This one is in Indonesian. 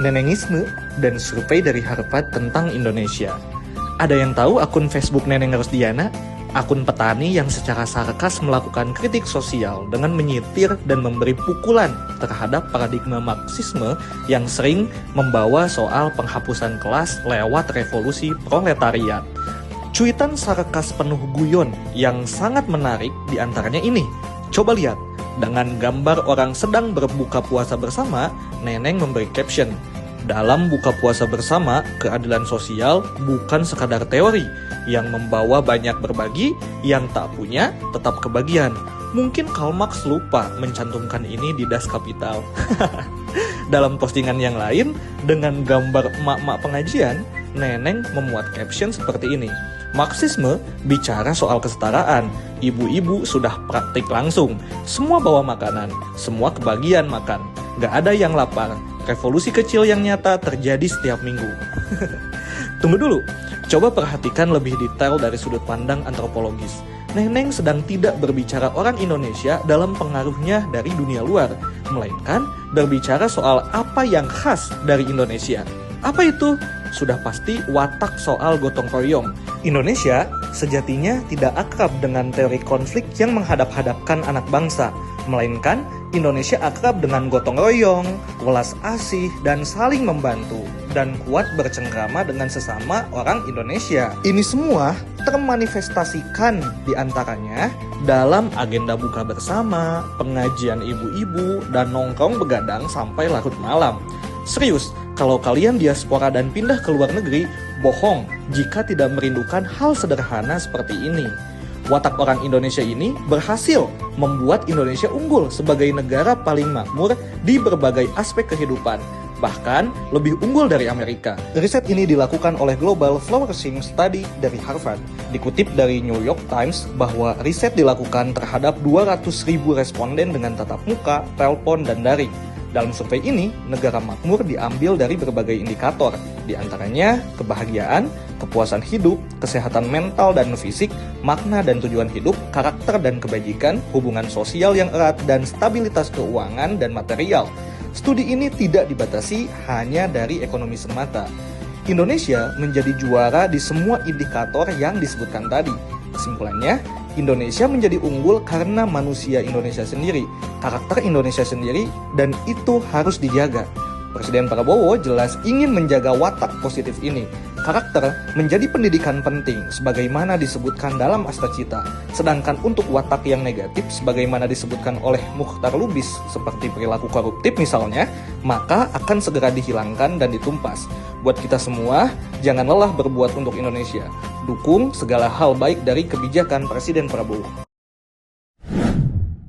Nenengisme, dan survei dari Harvard tentang Indonesia. Ada yang tahu akun Facebook Neneng Rosdiana? Akun petani yang secara sarkas melakukan kritik sosial dengan menyitir dan memberi pukulan terhadap paradigma Marxisme yang sering membawa soal penghapusan kelas lewat revolusi proletariat. Cuitan sarkas penuh guyon yang sangat menarik diantaranya ini. Coba lihat, dengan gambar orang sedang berbuka puasa bersama, Neneng memberi caption, "Dalam buka puasa bersama, keadilan sosial bukan sekadar teori yang membawa banyak berbagi, yang tak punya tetap kebagian." Mungkin Karl Marx lupa mencantumkan ini di Das Kapital. Dalam postingan yang lain, dengan gambar emak-emak pengajian, Neneng memuat caption seperti ini. Marxisme bicara soal kesetaraan, ibu-ibu sudah praktik langsung, semua bawa makanan, semua kebagian makan, gak ada yang lapar, revolusi kecil yang nyata terjadi setiap minggu. Tunggu dulu, coba perhatikan lebih detail dari sudut pandang antropologis. Neneng sedang tidak berbicara orang Indonesia dalam pengaruhnya dari dunia luar, melainkan berbicara soal apa yang khas dari Indonesia. Apa itu? Sudah pasti watak soal gotong royong. Indonesia sejatinya tidak akrab dengan teori konflik yang menghadap-hadapkan anak bangsa, melainkan Indonesia akrab dengan gotong royong, welas asih, dan saling membantu, dan kuat bercengkrama dengan sesama orang Indonesia. Ini semua termanifestasikan diantaranya dalam agenda buka bersama, pengajian ibu-ibu, dan nongkrong begadang sampai larut malam. Serius, kalau kalian diaspora dan pindah ke luar negeri, bohong jika tidak merindukan hal sederhana seperti ini. Watak orang Indonesia ini berhasil membuat Indonesia unggul sebagai negara paling makmur di berbagai aspek kehidupan, bahkan lebih unggul dari Amerika. Riset ini dilakukan oleh Global Flourishing Study dari Harvard. Dikutip dari New York Times bahwa riset dilakukan terhadap 200.000 responden dengan tatap muka, telepon, dan daring. Dalam survei ini, negara makmur diambil dari berbagai indikator, diantaranya kebahagiaan, kepuasan hidup, kesehatan mental dan fisik, makna dan tujuan hidup, karakter dan kebajikan, hubungan sosial yang erat, dan stabilitas keuangan dan material. Studi ini tidak dibatasi hanya dari ekonomi semata. Indonesia menjadi juara di semua indikator yang disebutkan tadi. Kesimpulannya, Indonesia menjadi unggul karena manusia Indonesia sendiri, karakter Indonesia sendiri, dan itu harus dijaga. Presiden Prabowo jelas ingin menjaga watak positif ini. Karakter menjadi pendidikan penting, sebagaimana disebutkan dalam Astacita. Sedangkan untuk watak yang negatif, sebagaimana disebutkan oleh Mukhtar Lubis, seperti perilaku koruptif misalnya, maka akan segera dihilangkan dan ditumpas. Buat kita semua, jangan lelah berbuat untuk Indonesia. Dukung segala hal baik dari kebijakan Presiden Prabowo.